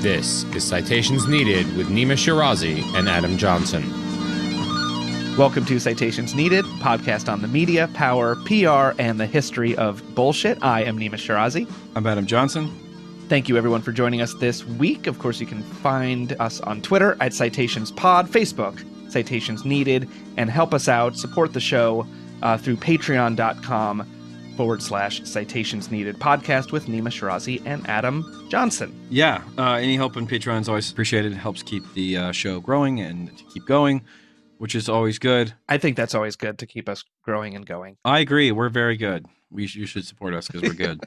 This is Citations Needed with Nima Shirazi and Adam Johnson. Welcome to Citations Needed, podcast on the media, power, PR, and the history of bullshit. I am Nima Shirazi. I'm Adam Johnson. Thank you, everyone, for joining us this week. Of course, you can find us on Twitter at Citations Pod, Facebook, Citations Needed, and help us out, support the show through patreon.com/Citations Needed podcast with Nima Shirazi and Adam Johnson. Yeah, any help on Patreon is always appreciated. It helps keep the show growing and to keep going, which is always good. I think that's always good to keep us growing and going. I agree. We're very good. You should support us because we're good.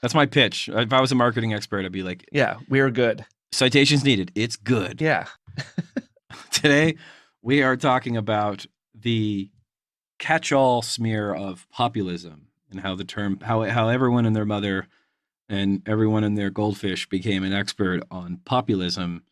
That's my pitch. If I was a marketing expert, I'd be like, yeah, we're good. Citations Needed. It's good. Yeah. Today, we are talking about the catch-all smear of populism and how the term, how everyone and their mother and everyone and their goldfish became an expert on populism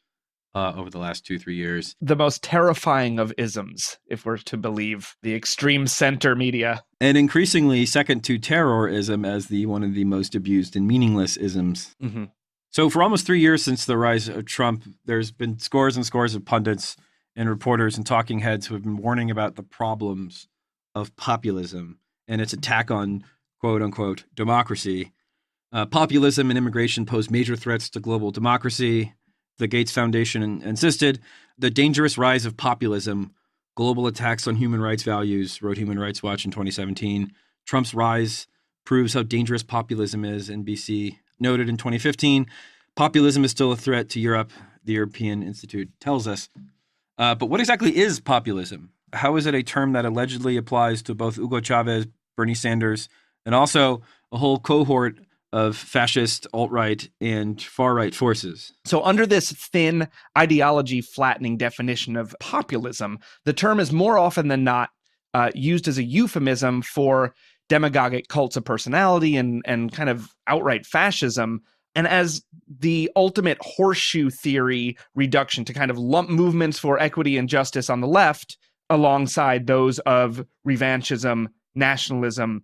over the last 2-3 years. The most terrifying of isms, if we're to believe the extreme center media. And increasingly second to terrorism as one of the most abused and meaningless isms. Mm-hmm. So for almost 3 years since the rise of Trump, there's been scores and scores of pundits and reporters and talking heads who have been warning about the problems of populism and its attack on quote-unquote democracy. Populism and immigration pose major threats to global democracy. The Gates Foundation insisted. The Dangerous Rise of Populism, Global Attacks on Human Rights Values, wrote Human Rights Watch in 2017. Trump's rise proves how dangerous populism is, NBC noted in 2015. Populism is still a threat to Europe, the European Institute tells us. But what exactly is populism? How is it a term that allegedly applies to both Hugo Chávez, Bernie Sanders, and also a whole cohort of fascist, alt-right, and far-right forces? So under this thin ideology-flattening definition of populism, the term is more often than not used as a euphemism for demagogic cults of personality and kind of outright fascism, and as the ultimate horseshoe theory reduction to kind of lump movements for equity and justice on the left alongside those of revanchism, nationalism,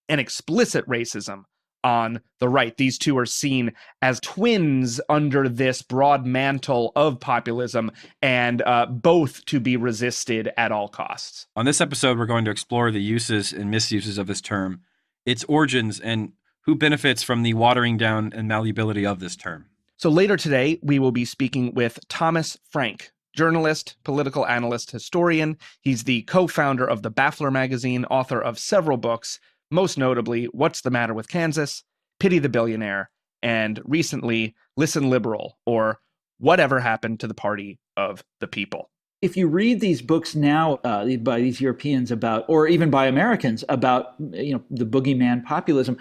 and explicit racism on the right. These two are seen as twins under this broad mantle of populism and both to be resisted at all costs. On this episode, we're going to explore the uses and misuses of this term, its origins, and who benefits from the watering down and malleability of this term. So later today, we will be speaking with Thomas Frank, journalist, political analyst, historian. He's the co-founder of The Baffler magazine, author of several books, most notably What's the Matter with Kansas, Pity the Billionaire, and recently Listen Liberal, or Whatever Happened to the Party of the People. If you read these books now by these Europeans about, or even by Americans about, the boogeyman populism,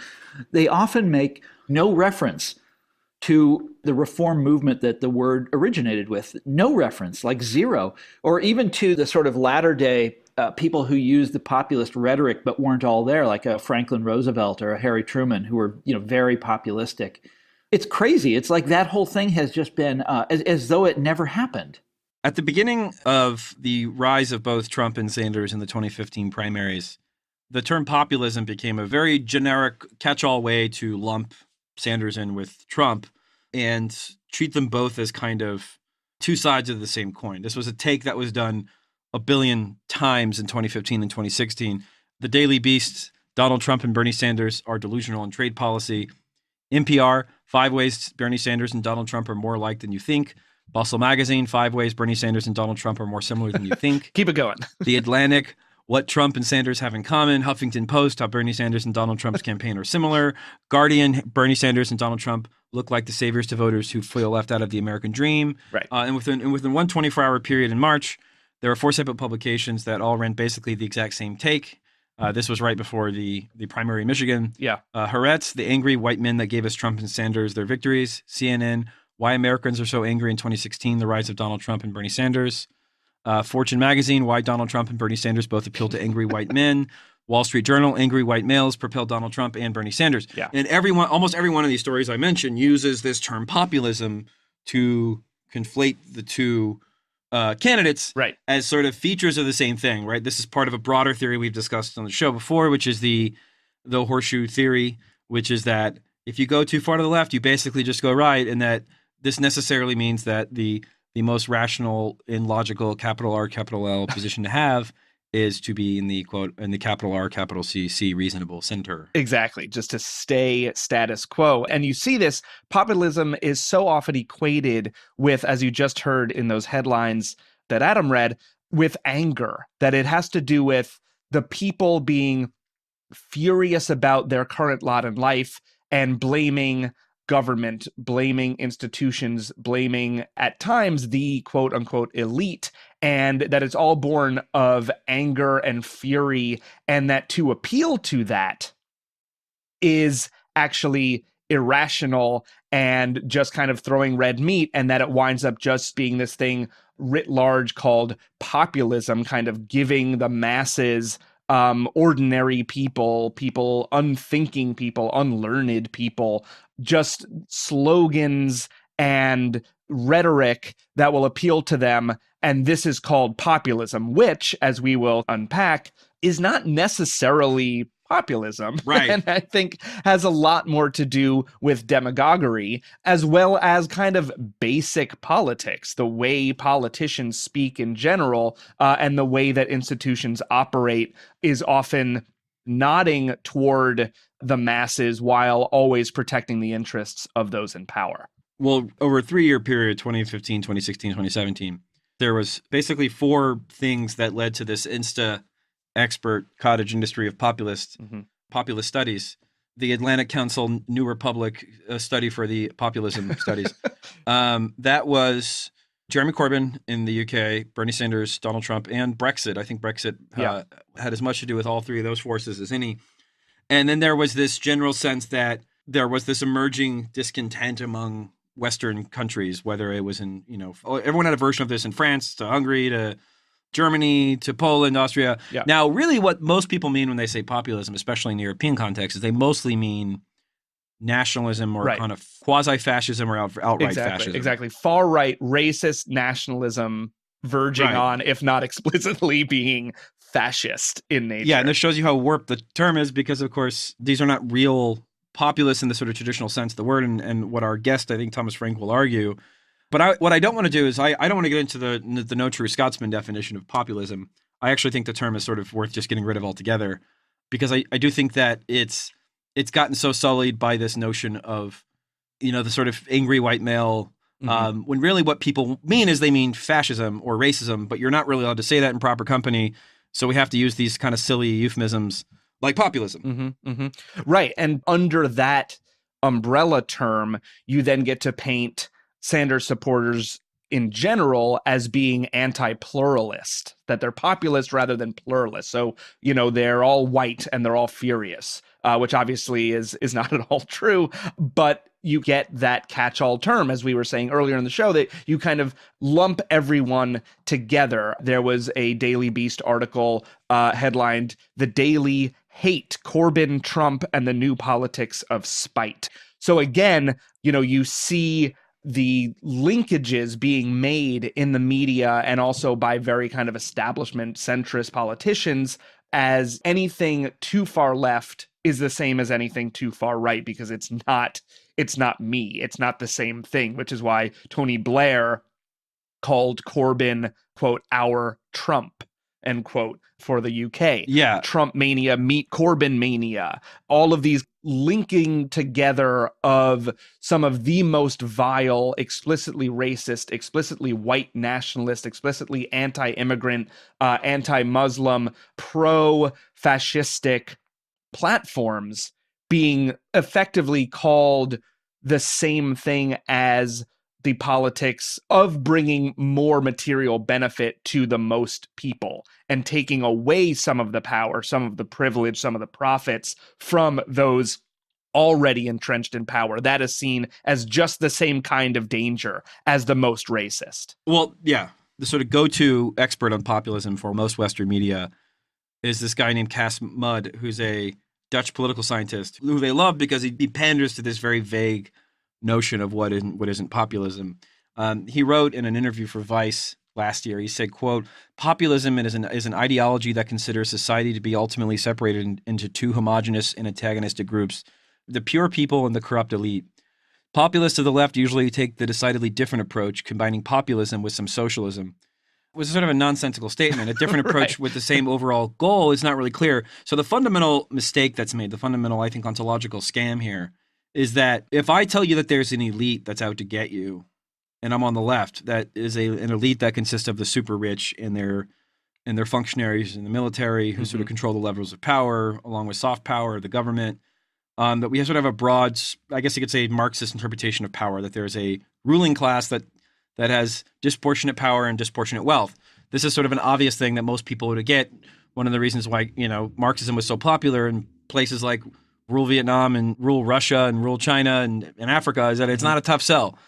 they often make no reference to the reform movement that the word originated with. No reference, like zero, or even to the sort of latter day people who used the populist rhetoric but weren't all there, like a Franklin Roosevelt or a Harry Truman, who were very populistic. It's crazy. It's like that whole thing has just been as though it never happened. At the beginning of the rise of both Trump and Sanders in the 2015 primaries, the term populism became a very generic catch-all way to lump Sanders in with Trump and treat them both as kind of two sides of the same coin. This was a take that was done a billion times in 2015 and 2016. The Daily Beast, Donald Trump and Bernie Sanders are delusional in trade policy. NPR, 5 ways Bernie Sanders and Donald Trump are more alike than you think. Bustle Magazine, 5 ways Bernie Sanders and Donald Trump are more similar than you think. Keep it going. The Atlantic, what Trump and Sanders have in common. Huffington Post, how Bernie Sanders and Donald Trump's campaign are similar. Guardian, Bernie Sanders and Donald Trump look like the saviors to voters who feel left out of the American dream. Right. And within one 24-hour period in March, there were 4 separate publications that all ran basically the exact same take. This was right before the primary in Michigan. Yeah. Haaretz, the angry white men that gave us Trump and Sanders their victories. CNN, why Americans are so angry in 2016, the rise of Donald Trump and Bernie Sanders. Fortune magazine, why Donald Trump and Bernie Sanders both appeal to angry white men. Wall Street Journal, angry white males propel Donald Trump and Bernie Sanders. Yeah. And almost every one of these stories I mentioned uses this term populism to conflate the two candidates as sort of features of the same thing, right? This is part of a broader theory we've discussed on the show before, which is the horseshoe theory, which is that if you go too far to the left, you basically just go right, and that this necessarily means that the most rational and logical capital R, capital L position to have is to be in the quote, in the capital R, capital C reasonable center. Exactly, just to stay status quo. And you see this, populism is so often equated with, as you just heard in those headlines that Adam read, with anger, that it has to do with the people being furious about their current lot in life and blaming government, blaming institutions, blaming at times the quote unquote elite, and that it's all born of anger and fury, and that to appeal to that is actually irrational and just kind of throwing red meat, and that it winds up just being this thing writ large called populism, kind of giving the masses, ordinary people, unthinking people, unlearned people, just slogans and rhetoric that will appeal to them. And this is called populism, which, as we will unpack, is not necessarily populism. Right. And I think has a lot more to do with demagoguery, as well as kind of basic politics, the way politicians speak in general, and the way that institutions operate is often nodding toward the masses while always protecting the interests of those in power. Well, over a 3-year period, 2015, 2016, 2017, there was basically 4 things that led to this expert cottage industry of populist studies. The Atlantic Council New Republic study for the populism studies. That was Jeremy Corbyn in the UK, Bernie Sanders, Donald Trump, and Brexit. I think Brexit had as much to do with all 3 of those forces as any. And then there was this general sense that there was this emerging discontent among Western countries, whether it was in, everyone had a version of this in France, to Hungary, to Germany, to Poland, Austria. Yeah. Now, really what most people mean when they say populism, especially in the European context, is they mostly mean nationalism or kind of quasi-fascism or outright fascism. Exactly. Far-right, racist nationalism verging on, if not explicitly being fascist in nature. Yeah, and this shows you how warped the term is because, of course, these are not real populists in the sort of traditional sense of the word, and what our guest, I think Thomas Frank, will argue. But what I don't want to do is I don't want to get into the no true Scotsman definition of populism. I actually think the term is sort of worth just getting rid of altogether, because I do think that it's gotten so sullied by this notion of, the sort of angry white male, when really what people mean is they mean fascism or racism, but you're not really allowed to say that in proper company. So we have to use these kind of silly euphemisms like populism. Right. And under that umbrella term, you then get to paint Sanders supporters in general as being anti-pluralist, that they're populist rather than pluralist. So, they're all white and they're all furious, which obviously is not at all true. But you get that catch-all term, as we were saying earlier in the show, that you kind of lump everyone together. There was a Daily Beast article headlined, "The Daily Hate, Corbyn, Trump, and the New Politics of Spite." So again, you see the linkages being made in the media and also by very kind of establishment centrist politicians as anything too far left is the same as anything too far right, because it's not me. It's not the same thing, which is why Tony Blair called Corbyn, quote, "our Trump," end quote, for the UK. Yeah. Trump mania, meet Corbyn mania. All of these linking together of some of the most vile, explicitly racist, explicitly white nationalist, explicitly anti-immigrant, anti-Muslim, pro-fascistic platforms being effectively called the same thing as the politics of bringing more material benefit to the most people and taking away some of the power, some of the privilege, some of the profits from those already entrenched in power. That is seen as just the same kind of danger as the most racist. Well, yeah. The sort of go-to expert on populism for most Western media is this guy named Cass Mudd, who's a Dutch political scientist who they love because he panders to this very vague notion of what isn't populism. He wrote in an interview for Vice last year, he said, quote, "Populism is an ideology that considers society to be ultimately separated into 2 homogeneous and antagonistic groups, the pure people and the corrupt elite. Populists of the left usually take the decidedly different approach, combining populism with some socialism. It was sort of a nonsensical statement. A different approach Right. with the same overall goal is not really clear. So the fundamental mistake that's made, the fundamental, I think, ontological scam here is that if I tell you that there's an elite that's out to get you, and I'm on the left, that is an elite that consists of the super rich and their functionaries in the military who sort of control the levels of power, along with soft power, the government. That we sort of have a broad, I guess you could say, Marxist interpretation of power, that there's a ruling class that has disproportionate power and disproportionate wealth. This is sort of an obvious thing that most people would get. One of the reasons why, Marxism was so popular in places like rural Vietnam and rural Russia and rural China and Africa is that it's not a tough sell.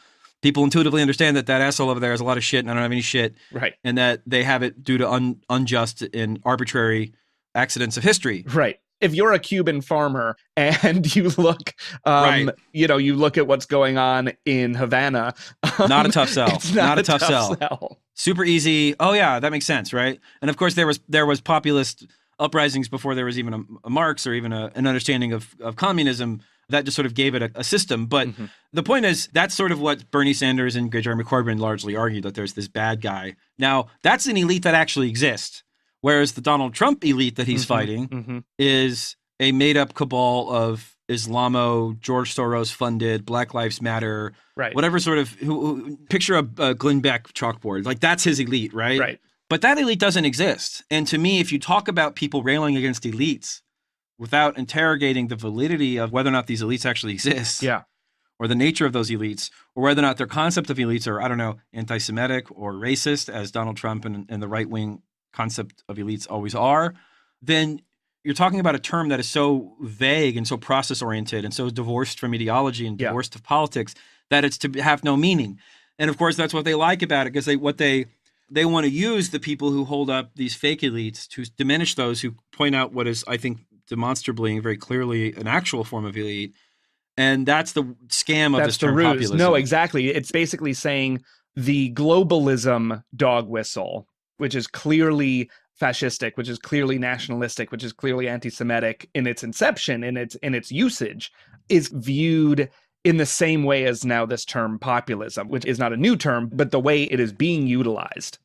People intuitively understand that asshole over there has a lot of shit and I don't have any shit. Right. And that they have it due to unjust and arbitrary accidents of history. Right. If you're a Cuban farmer and you look, Right. You look at what's going on in Havana. Not a tough sell. It's not a tough sell. Super easy. Oh yeah, that makes sense, right? And of course, there was populist uprisings before there was even a Marx or even an understanding of communism that just sort of gave it a system. But the point is, that's sort of what Bernie Sanders and Jeremy Corbyn largely argued, that there's this bad guy. Now, that's an elite that actually exists. Whereas the Donald Trump elite that he's fighting is a made-up cabal of Islamo, George Soros funded, Black Lives Matter, Right. whatever sort of picture a Glenn Beck chalkboard. Like that's his elite, right? Right. But that elite doesn't exist. And to me, if you talk about people railing against elites without interrogating the validity of whether or not these elites actually exist, Yeah. or the nature of those elites, or whether or not their concept of elites are, I don't know, anti-Semitic or racist, as Donald Trump and the right-wing concept of elites always are, then you're talking about a term that is so vague and so process-oriented and so divorced from ideology and divorced of politics that it's to have no meaning. And of course, that's what they like about it, because they want to use the people who hold up these fake elites to diminish those who point out what is, I think, demonstrably and very clearly an actual form of elite. And that's the scam of this term populism. No, exactly. It's basically saying the globalism dog whistle, which is clearly fascistic, which is clearly nationalistic, which is clearly anti-Semitic in its inception, in its usage, is viewed in the same way as now this term populism, which is not a new term, but the way it is being utilized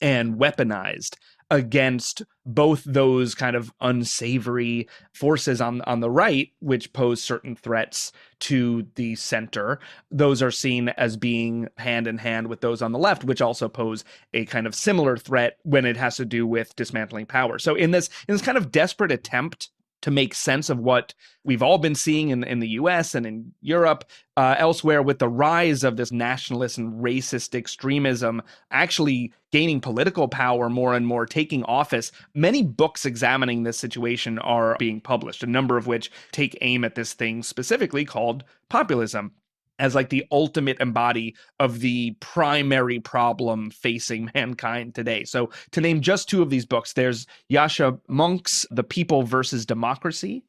and weaponized against both those kind of unsavory forces on the right, which pose certain threats to the center. Those are seen as being hand in hand with those on the left, which also pose a kind of similar threat when it has to do with dismantling power. So in this kind of desperate attempt to make sense of what we've all been seeing in the US and in Europe, elsewhere, with the rise of this nationalist and racist extremism actually gaining political power more and more, taking office. Many books examining this situation are being published, a number of which take aim at this thing specifically called populism, as like the ultimate embody of the primary problem facing mankind today. So to name just two of these books, there's Yascha Mounk's The People versus Democracy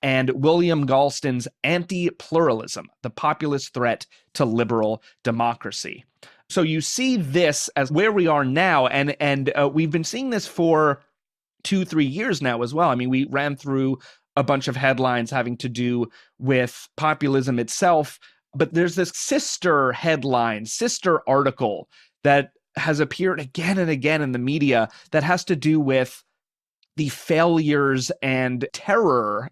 and William Galston's Anti-Pluralism, The Populist Threat to Liberal Democracy. So you see this as where we are now, and we've been seeing this for 2-3 years now as well. I mean, we ran through a bunch of headlines having to do with populism itself, but there's this sister headline, sister article that has appeared again and again in the media that has to do with the failures and terror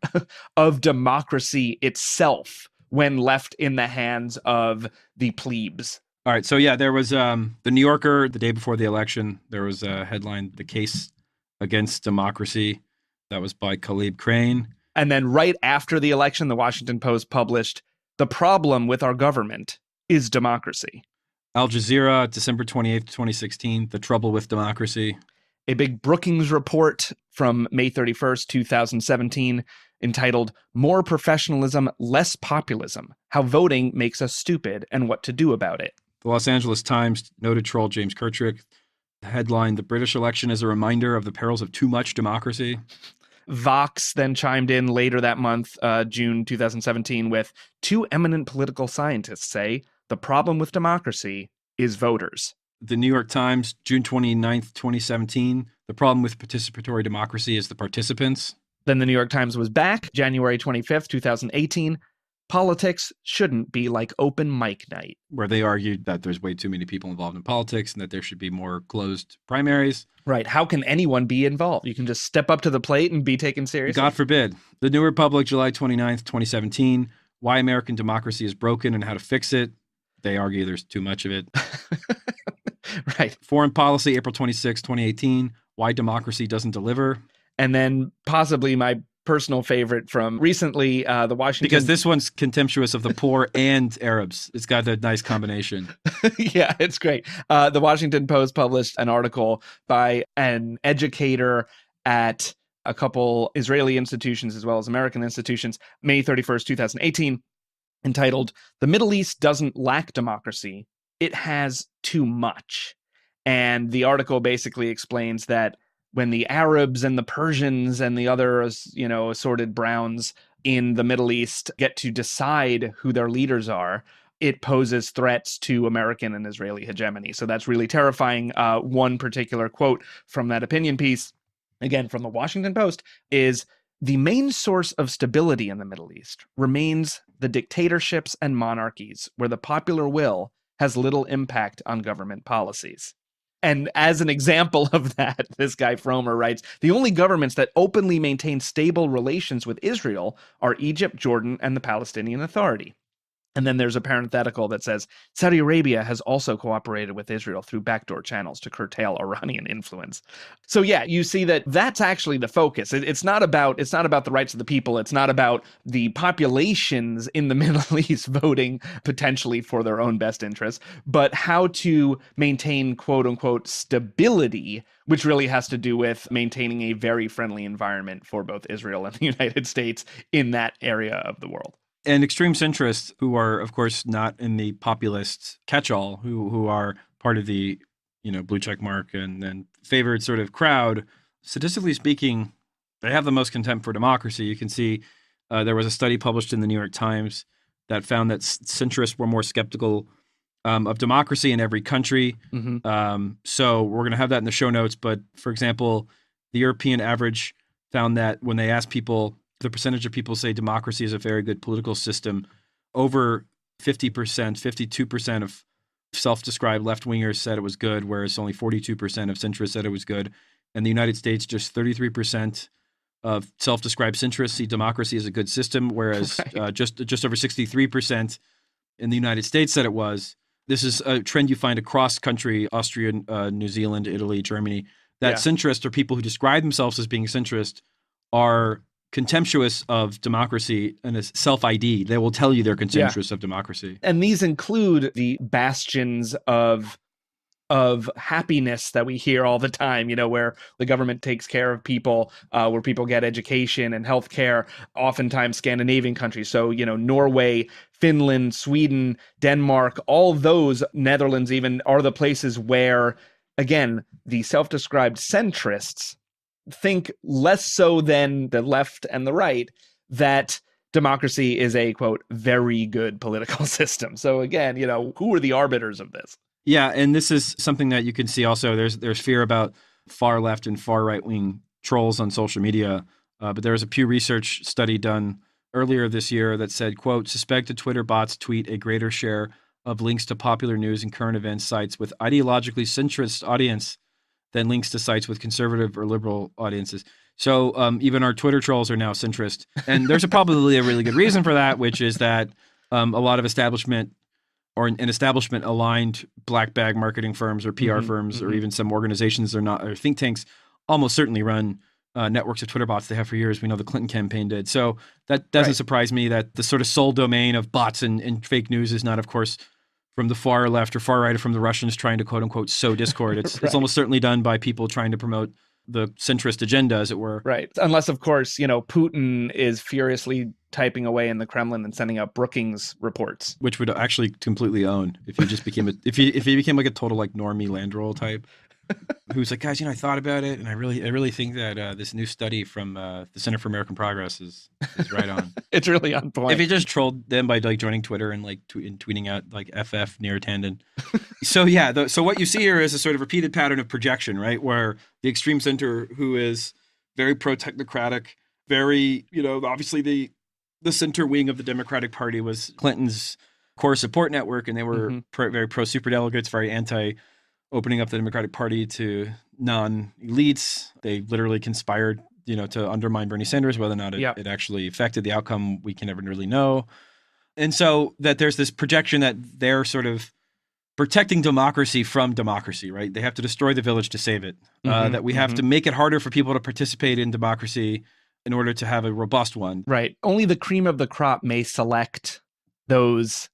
of democracy itself when left in the hands of the plebes. All right. So, yeah, there was the New Yorker the day before the election. There was a headline, The Case Against Democracy. That was by Caleb Crane. And then right after the election, the Washington Post published, The Problem with Our Government is Democracy. Al Jazeera, December 28th, 2016, The Trouble with Democracy. A big Brookings report from May 31st, 2017, entitled More Professionalism, Less Populism, How Voting Makes Us Stupid and What to Do About It. The Los Angeles Times, noted troll James Kirtrick, headline, The British Election is a Reminder of the Perils of Too Much Democracy. Vox then chimed in later that month, June 2017, with two eminent political scientists say the problem with democracy is voters. The New York Times, June 29th, 2017, the problem with participatory democracy is the participants. Then the New York Times was back, January 25th, 2018. politics shouldn't be like open mic night. Where they argued that there's way too many people involved in politics and that there should be more closed primaries. Right. How can anyone be involved? You can just step up to the plate and be taken seriously. God forbid. The New Republic, July 29th, 2017. Why American democracy is broken and how to fix it. They argue there's too much of it. Right. Foreign Policy, April 26, 2018. Why democracy doesn't deliver. And then possibly my personal favorite from recently, the Washington... Because this one's contemptuous of the poor and Arabs. It's got a nice combination. Yeah, it's great. The Washington Post published an article by an educator at a couple Israeli institutions as well as American institutions, May 31st, 2018, entitled, "The Middle East Doesn't Lack Democracy. It Has Too Much." And the article basically explains that when the Arabs and the Persians and the other, assorted browns in the Middle East get to decide who their leaders are, it poses threats to American and Israeli hegemony. So that's really terrifying. One particular quote from that opinion piece, again from the Washington Post, is, "The main source of stability in the Middle East remains the dictatorships and monarchies where the popular will has little impact on government policies." And as an example of that, this guy Fromer writes, "The only governments that openly maintain stable relations with Israel are Egypt, Jordan, and the Palestinian Authority." And then there's a parenthetical that says, "Saudi Arabia has also cooperated with Israel through backdoor channels to curtail Iranian influence." So yeah, you see that that's actually the focus. It's not about the rights of the people. It's not about the populations in the Middle East voting potentially for their own best interests, but how to maintain quote unquote stability, which really has to do with maintaining a very friendly environment for both Israel and the United States in that area of the world. And extreme centrists, who are, of course, not in the populist catch-all, who are part of the, blue check mark and then favored sort of crowd, statistically speaking, they have the most contempt for democracy. You can see there was a study published in the New York Times that found that centrists were more skeptical of democracy in every country. Mm-hmm. So we're going to have that in the show notes. But, for example, the European average found that when they asked people, the percentage of people say democracy is a very good political system, over 50%, 52% of self-described left-wingers said it was good, whereas only 42% of centrists said it was good. In the United States, just 33% of self-described centrists see democracy as a good system, whereas just over 63% in the United States said it was. This is a trend you find across country, Austria, New Zealand, Italy, Germany, that centrists, or people who describe themselves as being centrist, are contemptuous of democracy and is self-ID. They will tell you they're contemptuous of democracy. And these include the bastions of happiness that we hear all the time, where the government takes care of people, where people get education and healthcare, oftentimes Scandinavian countries. So, Norway, Finland, Sweden, Denmark, all those, Netherlands even, are the places where, again, the self-described centrists think less so than the left and the right that democracy is a, quote, very good political system. So again, who are the arbiters of this? Yeah, and this is something that you can see also. There's fear about far left and far right wing trolls on social media. But there was a Pew Research study done earlier this year that said, quote, "Suspected Twitter bots tweet a greater share of links to popular news and current events sites with ideologically centrist audience than links to sites with conservative or liberal audiences." So even our Twitter trolls are now centrist. And there's probably a really good reason for that, which is that a lot of establishment or an establishment aligned black bag marketing firms or PR firms or even some organizations or think tanks almost certainly run networks of Twitter bots. They have for years. We know the Clinton campaign did. So that doesn't surprise me that the sort of sole domain of bots and fake news is not, of course, from the far left or far right or from the Russians trying to, quote unquote, sow discord. It's almost certainly done by people trying to promote the centrist agenda, as it were. Right. Unless, of course, Putin is furiously typing away in the Kremlin and sending out Brookings reports. Which would actually completely own if he just became if he became like a total like normie Landroll type. Who's like, guys, I thought about it, and I really think that this new study from the Center for American Progress is right on. It's really on point. If he just trolled them by like joining Twitter and like tweeting out like FF near Tandon. So yeah, so what you see here is a sort of repeated pattern of projection, right? Where the extreme center, who is very pro-technocratic, very, obviously the the center wing of the Democratic Party was Clinton's core support network, and they were very pro-superdelegates, very anti-opening up the Democratic Party to non-elites. They literally conspired, to undermine Bernie Sanders. Whether or not it actually affected the outcome, we can never really know. And so that there's this projection that they're sort of protecting democracy from democracy, right? They have to destroy the village to save it. That we have to make it harder for people to participate in democracy in order to have a robust one. Right. Only the cream of the crop may select those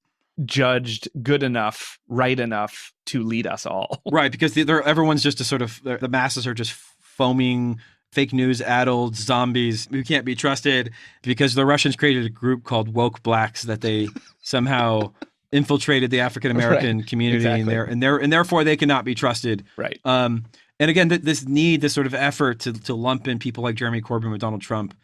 judged good enough, right enough to lead us all. Right, because everyone's just a sort of, the masses are just foaming, fake news addled zombies who can't be trusted, because the Russians created a group called woke blacks that they somehow infiltrated the African American community, and therefore they cannot be trusted. Right. And again, this sort of effort to lump in people like Jeremy Corbyn with Donald Trump,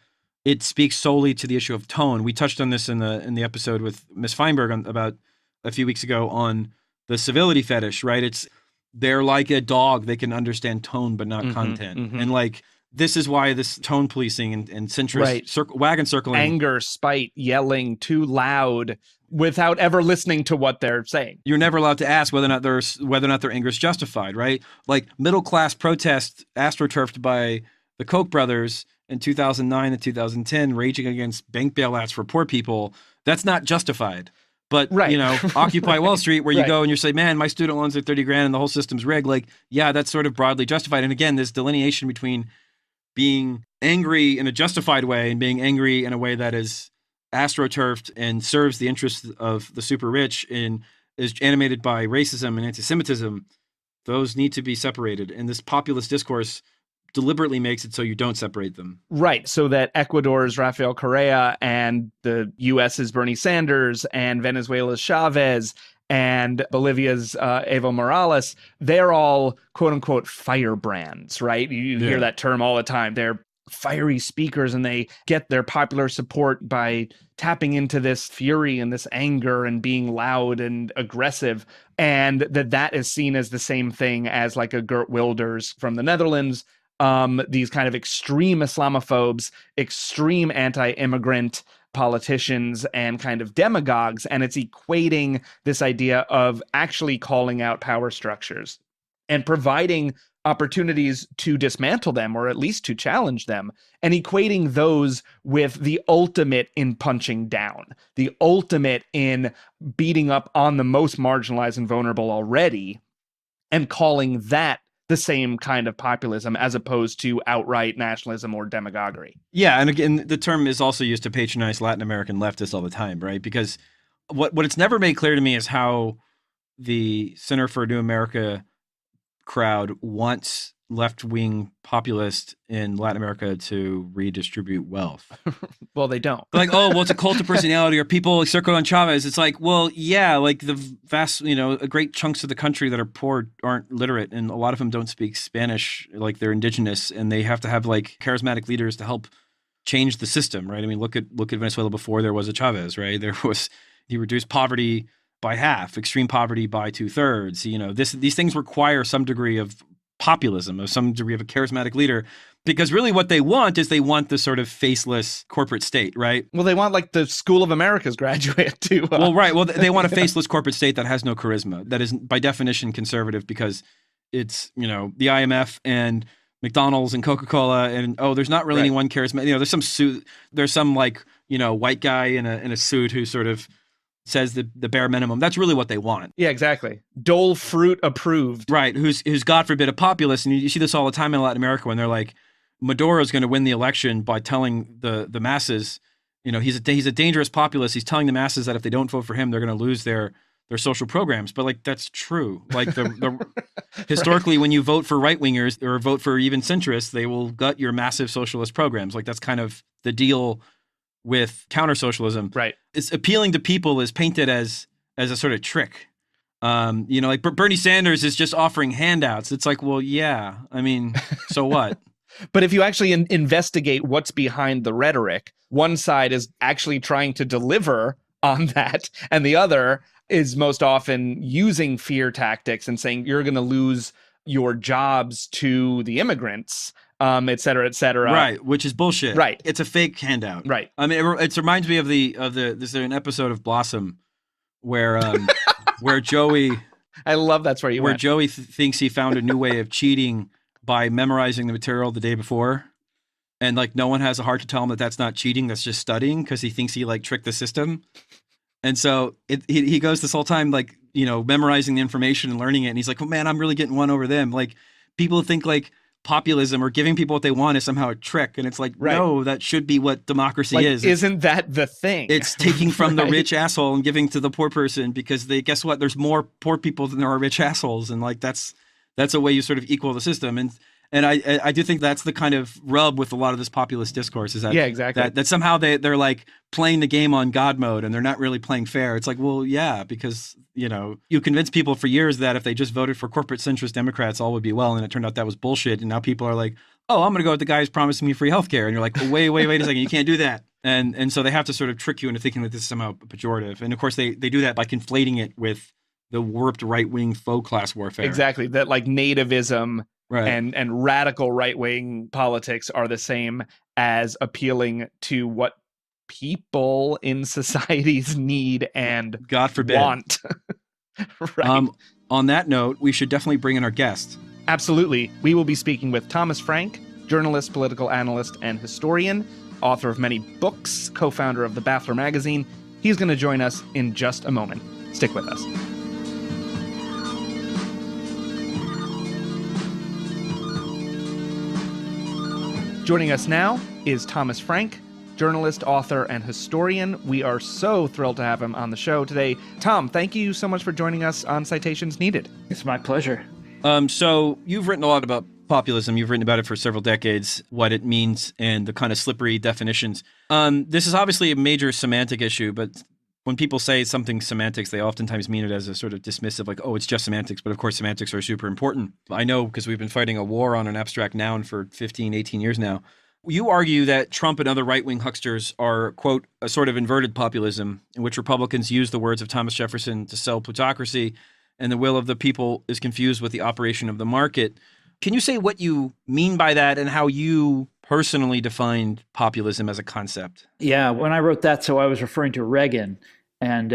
it speaks solely to the issue of tone. We touched on this in the episode with Ms. Feinberg about a few weeks ago on the civility fetish, right? They're like a dog; they can understand tone but not content, and like this is why this tone policing and centrist wagon circling, anger, spite, yelling too loud without ever listening to what they're saying. You're never allowed to ask whether or not their anger is justified, right? Like middle class protest astroturfed by the Koch brothers in 2009 and 2010, raging against bank bailouts for poor people. That's not justified. But, Occupy Wall Street, where you go and you say, man, my student loans are 30 grand and the whole system's rigged. Like, yeah, that's sort of broadly justified. And again, this delineation between being angry in a justified way and being angry in a way that is astroturfed and serves the interests of the super rich and is animated by racism and anti-Semitism, those need to be separated. And this populist discourse deliberately makes it so you don't separate them. Right. So that Ecuador's Rafael Correa and the US's Bernie Sanders and Venezuela's Chávez and Bolivia's Evo Morales, they're all quote unquote firebrands, right? You hear that term all the time. They're fiery speakers and they get their popular support by tapping into this fury and this anger and being loud and aggressive. And that is seen as the same thing as like a Geert Wilders from the Netherlands. These kind of extreme Islamophobes, extreme anti-immigrant politicians and kind of demagogues. And it's equating this idea of actually calling out power structures and providing opportunities to dismantle them or at least to challenge them, and equating those with the ultimate in punching down, the ultimate in beating up on the most marginalized and vulnerable already, and calling that the same kind of populism as opposed to outright nationalism or demagoguery. Yeah, and again, the term is also used to patronize Latin American leftists all the time, right? Because what it's never made clear to me is how the Center for a New America crowd wants left-wing populists in Latin America to redistribute wealth. Well, they don't. Like, oh, well, it's a cult of personality, or people circle on Chávez. It's like, well, yeah, like the vast, great chunks of the country that are poor aren't literate, and a lot of them don't speak Spanish, like they're indigenous, and they have to have like charismatic leaders to help change the system, right? I mean, look at Venezuela before there was a Chávez, right? He reduced poverty by half, extreme poverty by 2/3. These things require some degree of populism, of some degree of a charismatic leader, because really what they want is the sort of faceless corporate state, right? Well, they want like the School of America's graduate too. Well, right. Well, they want a faceless corporate state that has no charisma, that is by definition conservative, because it's, the IMF and McDonald's and Coca-Cola, and there's not really anyone charismatic. There's some like, white guy in a suit who sort of says the bare minimum. That's really what they want. Yeah, exactly. Dole fruit approved. Right. Who's God forbid a populist. And you see this all the time in Latin America when they're like, Maduro's going to win the election by telling the masses, he's a dangerous populist. He's telling the masses that if they don't vote for him, they're going to lose their social programs. But like, that's true. Like historically, when you vote for right wingers or vote for even centrists, they will gut your massive socialist programs. Like that's kind of the deal with counter-socialism. Right. It's appealing to people is painted as a sort of trick. Like Bernie Sanders is just offering handouts. It's like, well, yeah, I mean, so what? But if you actually investigate what's behind the rhetoric, one side is actually trying to deliver on that, and the other is most often using fear tactics and saying you're going to lose your jobs to the immigrants et cetera, et cetera. Right, which is bullshit. Right. It's a fake handout. Right. I mean, it reminds me of there's an episode of Blossom where where Joey I love that's where you where went. Joey thinks he found a new way of cheating by memorizing the material the day before. And like no one has a heart to tell him that that's not cheating, that's just studying, because he thinks he like tricked the system. And so he goes this whole time like, you know, memorizing the information and learning it. And he's like, oh man, I'm really getting one over them. Like people think like populism or giving people what they want is somehow a trick. And it's like, no, that should be what democracy is. Isn't that the thing? It's taking from the rich asshole and giving to the poor person, because guess what? There's more poor people than there are rich assholes. And like, that's a way you sort of equal the system. And I do think that's the kind of rub with a lot of this populist discourse is that exactly. that somehow they're like playing the game on God mode and they're not really playing fair. It's like, well, yeah, because you know you convinced people for years that if they just voted for corporate centrist Democrats, all would be well, and it turned out that was bullshit. And now people are like, oh, I'm going to go with the guy who's promising me free healthcare, and you're like, oh, wait a second, you can't do that. And so they have to sort of trick you into thinking that this is somehow pejorative. And of course they do that by conflating it with the warped right-wing faux class warfare. Exactly, that like nativism. Right. And radical right-wing politics are the same as appealing to what people in societies need and God forbid want. Right. On that note, we should definitely bring in our guest. Absolutely. We will be speaking with Thomas Frank, journalist, political analyst, and historian, author of many books, co-founder of the Baffler magazine. He's going to join us in just a moment. Stick with us. Joining us now is Thomas Frank, journalist, author, and historian. We are so thrilled to have him on the show today. Tom, thank you so much for joining us on Citations Needed. It's my pleasure. So you've written a lot about populism. You've written about it for several decades, what it means, and the kind of slippery definitions. This is obviously a major semantic issue, but when people say something semantics, they oftentimes mean it as a sort of dismissive, like, oh, it's just semantics. But of course, semantics are super important. I know because we've been fighting a war on an abstract noun for 15, 18 years now. You argue that Trump and other right-wing hucksters are, quote, a sort of inverted populism in which Republicans use the words of Thomas Jefferson to sell plutocracy, and the will of the people is confused with the operation of the market. Can you say what you mean by that and how you personally defined populism as a concept? Yeah, when I wrote that, so I was referring to Reagan. And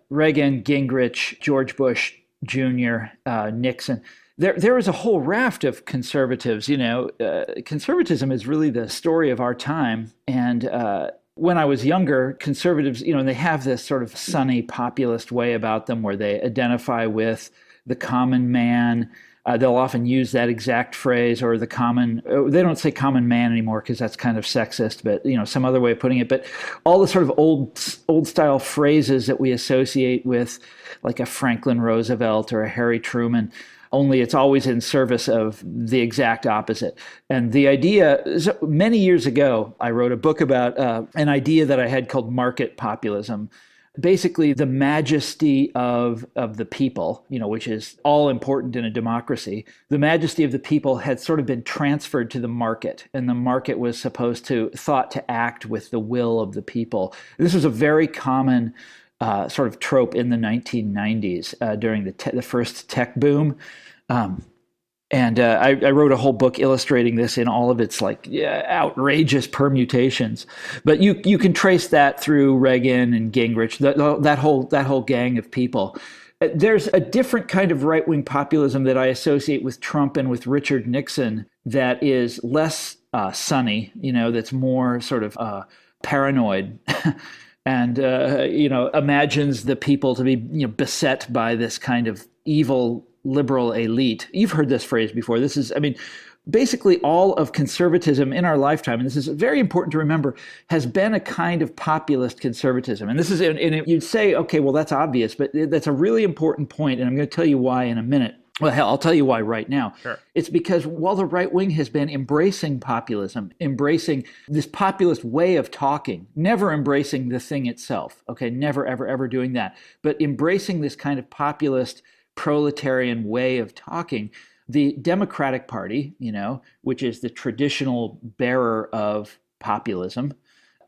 Reagan, Gingrich, George Bush Jr., Nixon. There was a whole raft of conservatives. You know, conservatism is really the story of our time. And when I was younger, conservatives, you know, they have this sort of sunny populist way about them where they identify with the common man. They'll often use that exact phrase, or the common, they don't say common man anymore because that's kind of sexist, but you know, some other way of putting it. But all the sort of old style phrases that we associate with like a Franklin Roosevelt or a Harry Truman, only it's always in service of the exact opposite. And the idea, many years ago, I wrote a book about an idea that I had called market populism. Basically, the majesty of the people, you know, which is all important in a democracy, the majesty of the people had sort of been transferred to the market, and the market was thought to act with the will of the people. This was a very common sort of trope in the 1990s during the first tech boom. And I wrote a whole book illustrating this in all of its outrageous permutations. But you can trace that through Reagan and Gingrich, that whole gang of people. There's a different kind of right-wing populism that I associate with Trump and with Richard Nixon that is less sunny, you know, that's more sort of paranoid. And imagines the people to be beset by this kind of evil liberal elite. You've heard this phrase before. This is, basically all of conservatism in our lifetime, and this is very important to remember, has been a kind of populist conservatism. And this is, and you'd say, okay, well, that's obvious, but that's a really important point, and I'm going to tell you why in a minute. Well, hell, I'll tell you why right now. Sure. It's because while the right wing has been embracing populism, embracing this populist way of talking, never embracing the thing itself, okay, never, ever, ever doing that, but embracing this kind of populist proletarian way of talking, the Democratic Party, which is the traditional bearer of populism,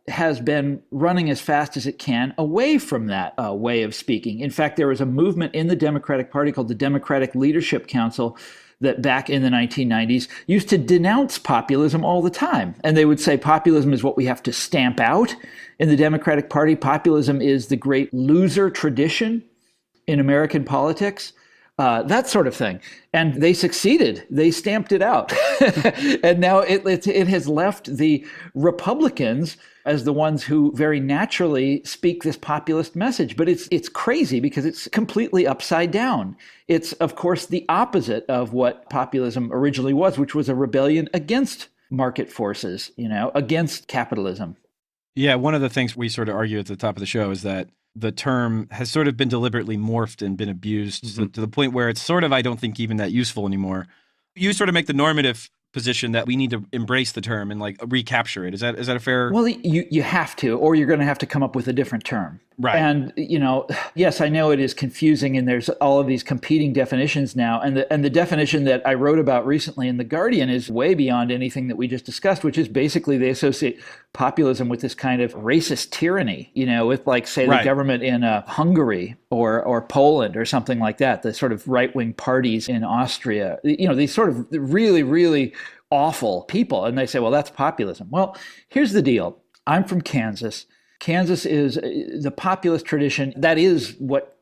has been running as fast as it can away from that way of speaking. In fact, there was a movement in the Democratic Party called the Democratic Leadership Council that back in the 1990s used to denounce populism all the time. And they would say populism is what we have to stamp out in the Democratic Party. Populism is the great loser tradition in American politics. That sort of thing. And they succeeded. They stamped it out. And now it has left the Republicans as the ones who very naturally speak this populist message. But it's crazy because it's completely upside down. It's, of course, the opposite of what populism originally was, which was a rebellion against market forces, against capitalism. Yeah, one of the things we sort of argue at the top of the show is that the term has sort of been deliberately morphed and been abused to the point where it's sort of, I don't think, even that useful anymore. You sort of make the normative position that we need to embrace the term and like recapture it. Is that a fair? Well, you have to, or you're going to have to come up with a different term. Right. And, yes, I know it is confusing and there's all of these competing definitions now. And the definition that I wrote about recently in The Guardian is way beyond anything that we just discussed, which is basically they associate populism with this kind of racist tyranny, with like, say, the government in Hungary or Poland or something like that, the sort of right-wing parties in Austria, these sort of really, really awful people. And they say, well, that's populism. Well, here's the deal. I'm from Kansas. Kansas is the populist tradition. That is what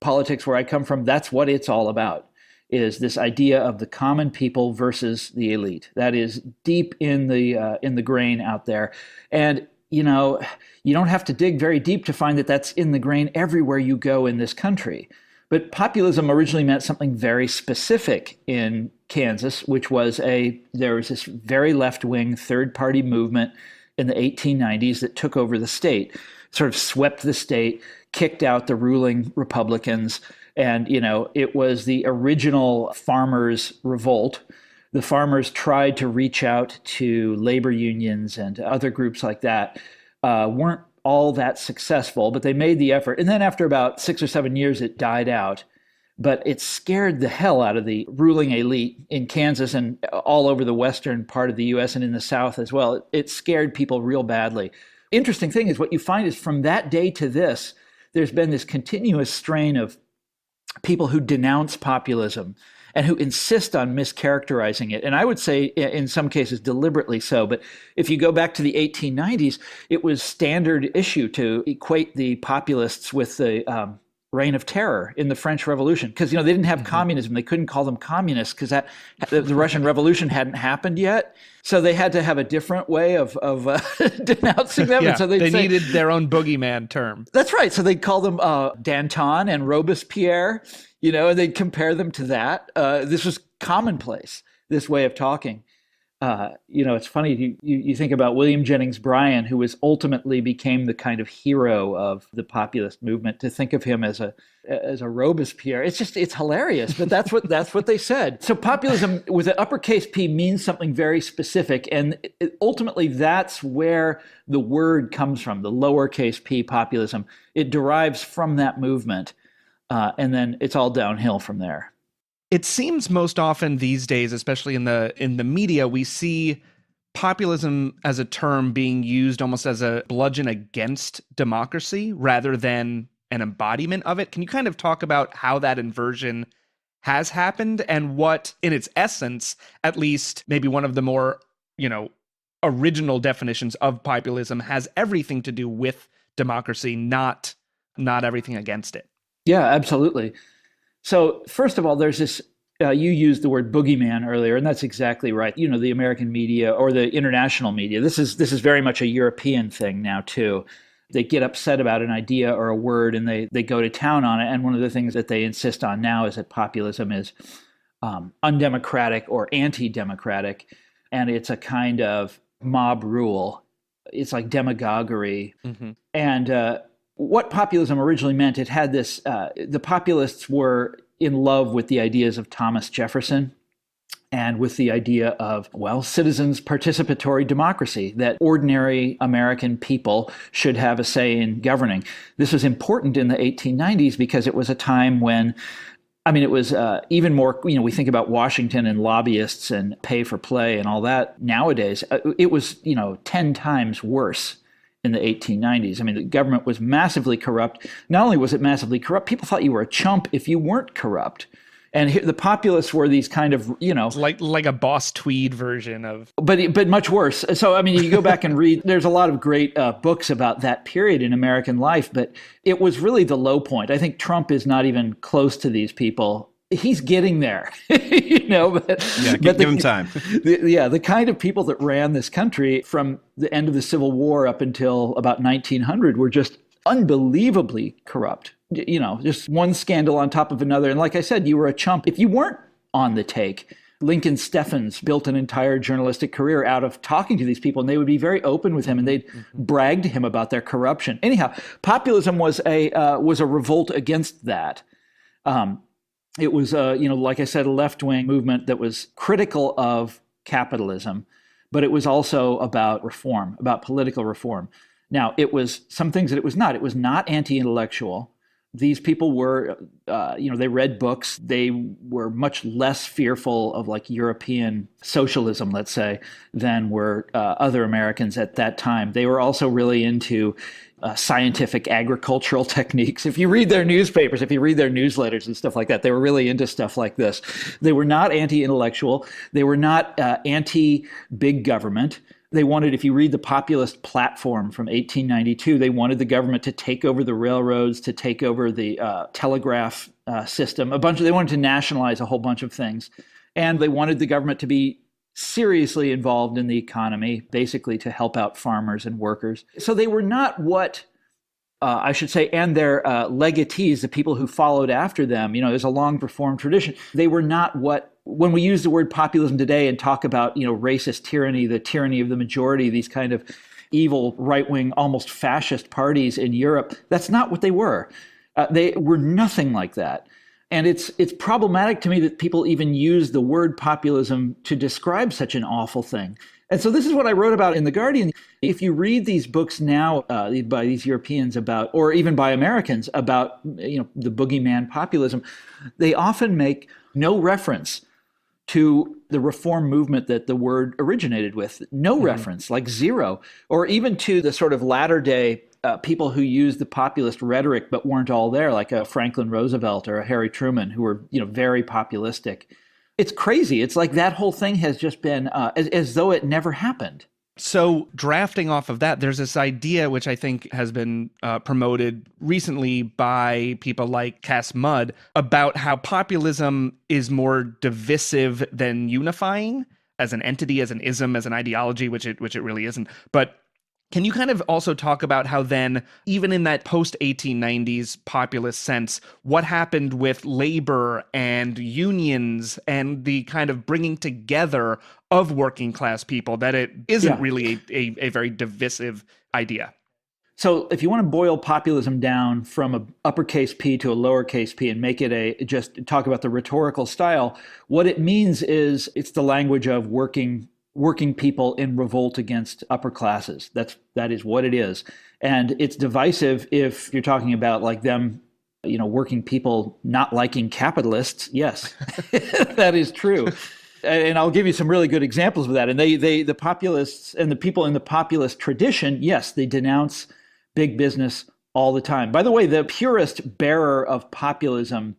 politics where I come from, that's what it's all about, is this idea of the common people versus the elite. That is deep in the grain out there. And, you don't have to dig very deep to find that that's in the grain everywhere you go in this country. But populism originally meant something very specific in Kansas, which was there was this very left-wing third-party movement in the 1890s that took over the state, sort of swept the state, kicked out the ruling Republicans. And, it was the original farmers' revolt. The farmers tried to reach out to labor unions and other groups like that, weren't all that successful, but they made the effort. And then after about 6 or 7 years, it died out. But it scared the hell out of the ruling elite in Kansas and all over the western part of the U.S. and in the South as well. It scared people real badly. Interesting thing is what you find is from that day to this, there's been this continuous strain of people who denounce populism and who insist on mischaracterizing it. And I would say in some cases deliberately so. But if you go back to the 1890s, it was standard issue to equate the populists with the reign of terror in the French Revolution, because they didn't have communism. They couldn't call them communists because the Russian Revolution hadn't happened yet. So they had to have a different way of denouncing them. Yeah, and so they needed their own boogeyman term. That's right. So they'd call them Danton and Robespierre, and they'd compare them to that. This was commonplace, this way of talking. It's funny, you think about William Jennings Bryan, who ultimately became the kind of hero of the populist movement, to think of him as a Robespierre. It's hilarious, but that's what they said. So populism with an uppercase P means something very specific. And ultimately that's where the word comes from, the lowercase p populism. It derives from that movement. And then it's all downhill from there. It seems most often these days, especially in the media, we see populism as a term being used almost as a bludgeon against democracy rather than an embodiment of it. Can you kind of talk about how that inversion has happened and what, in its essence, at least maybe one of the more, original definitions of populism has everything to do with democracy, not everything against it? Yeah, absolutely. So first of all, there's this, you used the word boogeyman earlier, and that's exactly right. The American media or the international media, this is very much a European thing now too. They get upset about an idea or a word and they go to town on it. And one of the things that they insist on now is that populism is undemocratic or anti-democratic. And it's a kind of mob rule. It's like demagoguery. Mm-hmm. And what populism originally meant, it had this, the populists were in love with the ideas of Thomas Jefferson and with the idea of, citizens' participatory democracy, that ordinary American people should have a say in governing. This was important in the 1890s because it was a time when, it was even more, we think about Washington and lobbyists and pay for play and all that nowadays. It was, 10 times worse in the 1890s. The government was massively corrupt. Not only was it massively corrupt, people thought you were a chump if you weren't corrupt. And the populists were these kind of, like a Boss Tweed version of. But much worse. So, I mean, you go back and read, there's a lot of great books about that period in American life, but it was really the low point. I think Trump is not even close to these people. He's getting there, Give him time. The kind of people that ran this country from the end of the Civil War up until about 1900 were just unbelievably corrupt. Just one scandal on top of another. And like I said, you were a chump if you weren't on the take. Lincoln Steffens built an entire journalistic career out of talking to these people, and they would be very open with him, and they'd brag to him about their corruption. Anyhow, populism was a revolt against that. It was, like I said, a left-wing movement that was critical of capitalism, but it was also about reform, about political reform. Now, it was some things that it was not. It was not anti-intellectual. These people were, they read books. They were much less fearful of like European socialism, let's say, than were other Americans at that time. They were also really into scientific agricultural techniques. If you read their newspapers, if you read their newsletters and stuff like that, they were really into stuff like this. They were not anti-intellectual. They were not anti-big government. They wanted, if you read the populist platform from 1892, they wanted the government to take over the railroads, to take over the telegraph system. They wanted to nationalize a whole bunch of things. And they wanted the government to be seriously involved in the economy, basically to help out farmers and workers. So they were not what, I should say, and their legatees, the people who followed after them, there's a long reform tradition. They were not what, when we use the word populism today and talk about, racist tyranny, the tyranny of the majority, these kind of evil right-wing, almost fascist parties in Europe, that's not what they were. They were nothing like that. And it's problematic to me that people even use the word populism to describe such an awful thing. And so this is what I wrote about in The Guardian. If you read these books now by these Europeans about, or even by Americans about, the boogeyman populism, they often make no reference to the reform movement that the word originated with. No reference, like zero. Or even to the sort of latter day people who used the populist rhetoric but weren't all there, like a Franklin Roosevelt or a Harry Truman, who were very populistic. It's crazy. It's like that whole thing has just been as though it never happened. So drafting off of that, there's this idea which I think has been promoted recently by people like Cass Mudd about how populism is more divisive than unifying as an entity, as an ism, as an ideology, which it really isn't. But can you kind of also talk about how then, even in that post-1890s populist sense, what happened with labor and unions and the kind of bringing together of working class people, that it isn't really a very divisive idea? So if you want to boil populism down from a uppercase P to a lowercase p and make it just talk about the rhetorical style, what it means is it's the language of working people in revolt against upper classes. That is what it is. And it's divisive if you're talking about like them, working people not liking capitalists. Yes, that is true. And I'll give you some really good examples of that. And the populists and the people in the populist tradition, yes, they denounce big business all the time. By the way, the purest bearer of populism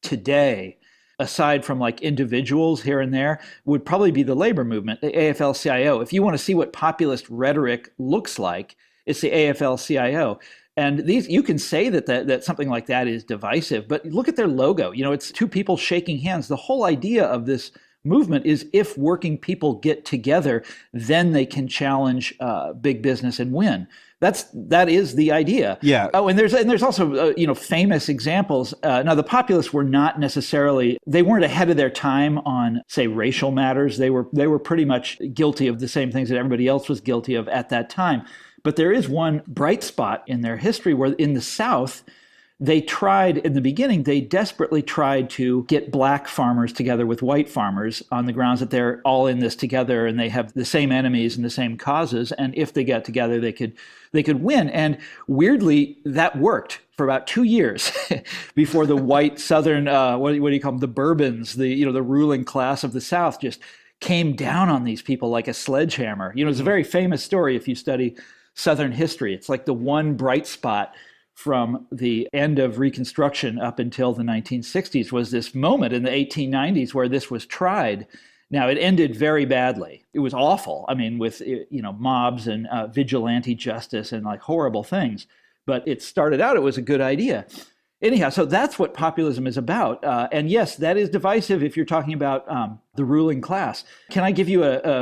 today, aside from like individuals here and there, would probably be the labor movement, the AFL-CIO. If you want to see what populist rhetoric looks like, it's the AFL-CIO. And you can say that something like that is divisive, but look at their logo. It's two people shaking hands. The whole idea of this movement is if working people get together, then they can challenge big business and win. That is the idea. Yeah. Oh, and there's also famous examples. Now the populists were not necessarily, they weren't ahead of their time on, say, racial matters. They were pretty much guilty of the same things that everybody else was guilty of at that time. But there is one bright spot in their history where in the South, they tried, in the beginning, they desperately tried to get black farmers together with white farmers on the grounds that they're all in this together and they have the same enemies and the same causes. And if they got together, they could win. And weirdly, that worked for about 2 years before the white Southern, what do you call them, the Bourbons, the ruling class of the South just came down on these people like a sledgehammer. It's a very famous story if you study Southern history. It's like the one bright spot from the end of Reconstruction up until the 1960s was this moment in the 1890s where this was tried. Now, it ended very badly. It was awful. I mean, with mobs and vigilante justice and like horrible things. But it started out, it was a good idea. Anyhow, so that's what populism is about. And yes, that is divisive if you're talking about the ruling class. Can I give you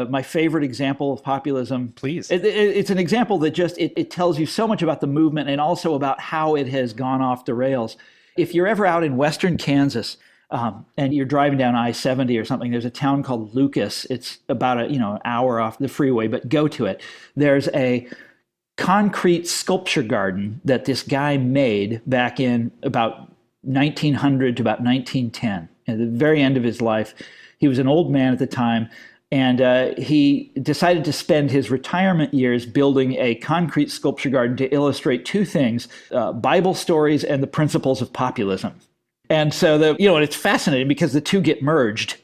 my favorite example of populism? Please. It's an example that just, it tells you so much about the movement and also about how it has gone off the rails. If you're ever out in western Kansas and you're driving down I-70 or something, there's a town called Lucas. It's about an hour off the freeway, but go to it. There's a concrete sculpture garden that this guy made back in about 1900 to about 1910, at the very end of his life. He was an old man at the time, and he decided to spend his retirement years building a concrete sculpture garden to illustrate two things, Bible stories and the principles of populism. And so, and it's fascinating because the two get merged.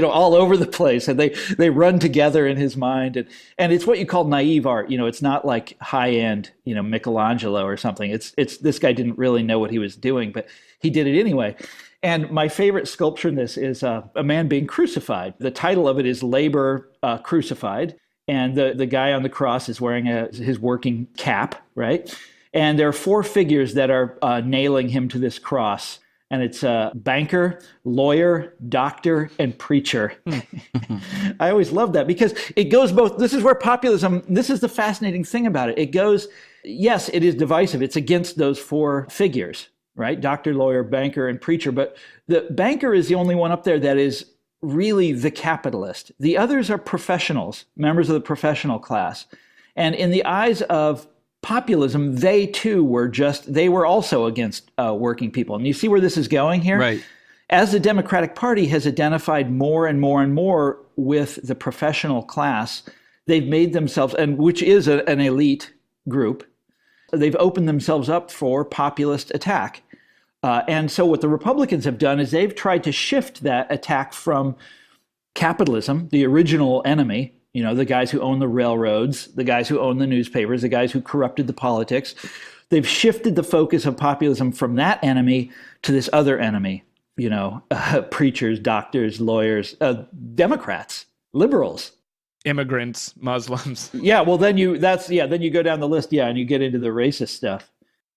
All over the place, and they run together in his mind, and it's what you call naive art. It's not like high end, Michelangelo or something. It's this guy didn't really know what he was doing, but he did it anyway. And my favorite sculpture in this is a man being crucified. The title of it is Labor Crucified, and the guy on the cross is wearing his working cap, right? And there are four figures that are nailing him to this cross. And it's banker, lawyer, doctor, and preacher. I always love that because it goes both. This is where populism, this is the fascinating thing about it. It goes, yes, it is divisive. It's against those four figures, right? Doctor, lawyer, banker, and preacher. But the banker is the only one up there that is really the capitalist. The others are professionals, members of the professional class. And in the eyes of populism, they too they were also against working people. And you see where this is going here? Right. As the Democratic Party has identified more and more and more with the professional class, they've made themselves, and which is an elite group, they've opened themselves up for populist attack. And so what the Republicans have done is they've tried to shift that attack from capitalism, the original enemy, the guys who own the railroads, the guys who own the newspapers, the guys who corrupted the politics. They've shifted the focus of populism from that enemy to this other enemy, preachers, doctors, lawyers, Democrats, liberals. Immigrants, Muslims. Yeah, well, then you go down the list, and you get into the racist stuff.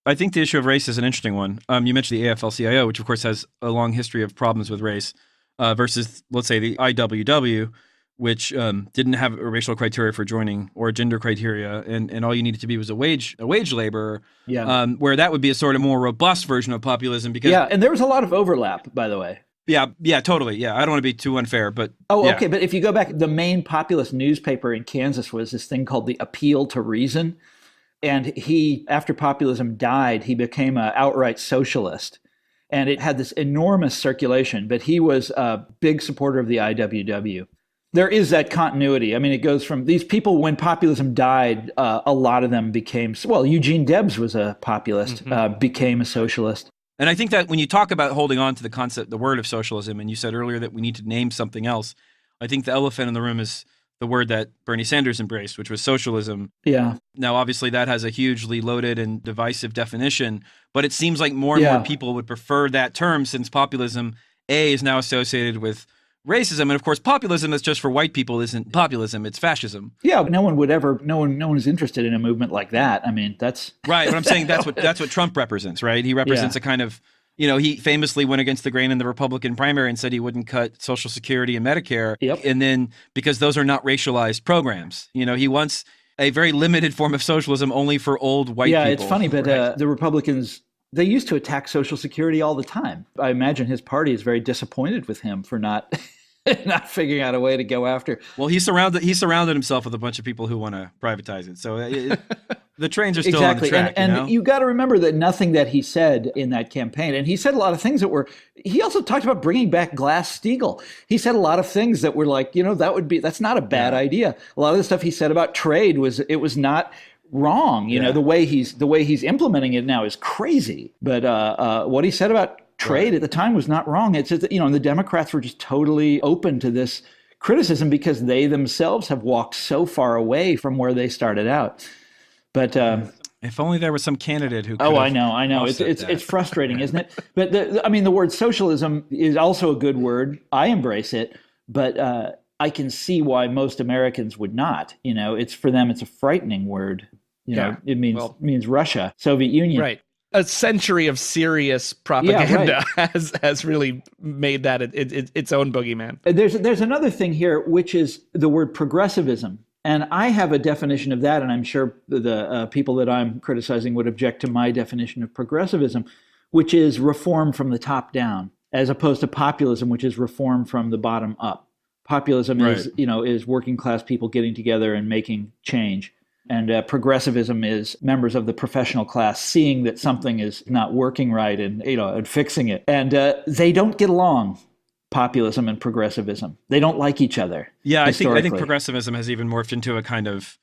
I think the issue of race is an interesting one. You mentioned the AFL-CIO, which of course has a long history of problems with race, versus, let's say, the IWW, which didn't have a racial criteria for joining or a gender criteria, and all you needed to be was a wage laborer. Yeah. Where that would be a sort of more robust version of populism. Because and there was a lot of overlap, by the way. Yeah, totally. Yeah, I don't want to be too unfair, but okay. But if you go back, the main populist newspaper in Kansas was this thing called the Appeal to Reason, and he, after populism died, he became an outright socialist. And it had this enormous circulation, but he was a big supporter of the IWW. There is that continuity. I mean, it goes from these people, when populism died, a lot of them became, Eugene Debs was a populist, became a socialist. And I think that when you talk about holding on to the concept, the word of socialism, and you said earlier that we need to name something else, I think the elephant in the room is the word that Bernie Sanders embraced, which was socialism. Yeah. Now, obviously, that has a hugely loaded and divisive definition, but it seems like more and more people would prefer that term since populism, is now associated with racism. And of course, populism that's just for white people isn't populism, it's fascism. Yeah, no one is interested in a movement like that. I mean, that's right. But I'm saying that's what Trump represents, right? He represents a kind of, he famously went against the grain in the Republican primary and said he wouldn't cut Social Security and Medicare. Yep. And then because those are not racialized programs, he wants a very limited form of socialism only for old white people. Yeah, it's funny, but the Republicans, they used to attack Social Security all the time. I imagine his party is very disappointed with him for not figuring out a way to go after. Well, he surrounded himself with a bunch of people who want to privatize it. So the trains are still exactly. on the track. And you got to remember that nothing that he said in that campaign, and he said a lot of things he also talked about bringing back Glass-Steagall. He said a lot of things that were like, that's not a bad idea. A lot of the stuff he said about trade was not wrong. The way he's implementing it now is crazy. But what he said about trade at the time was not wrong. It's just, and the Democrats were just totally open to this criticism because they themselves have walked so far away from where they started out. But If only there was some candidate who could Oh, have I know. It's frustrating, isn't it? But the word socialism is also a good word. I embrace it, but I can see why most Americans would not. It's for them. It's a frightening word. It means Russia, Soviet Union. Right. A century of serious propaganda has really made that its own boogeyman. There's another thing here, which is the word progressivism. And I have a definition of that, and I'm sure the people that I'm criticizing would object to my definition of progressivism, which is reform from the top down, as opposed to populism, which is reform from the bottom up. Populism is working class people getting together and making change. And progressivism is members of the professional class seeing that something is not working right and fixing it. And they don't get along. Populism and progressivism. They don't like each other. Yeah, I think progressivism has even morphed into a kind of,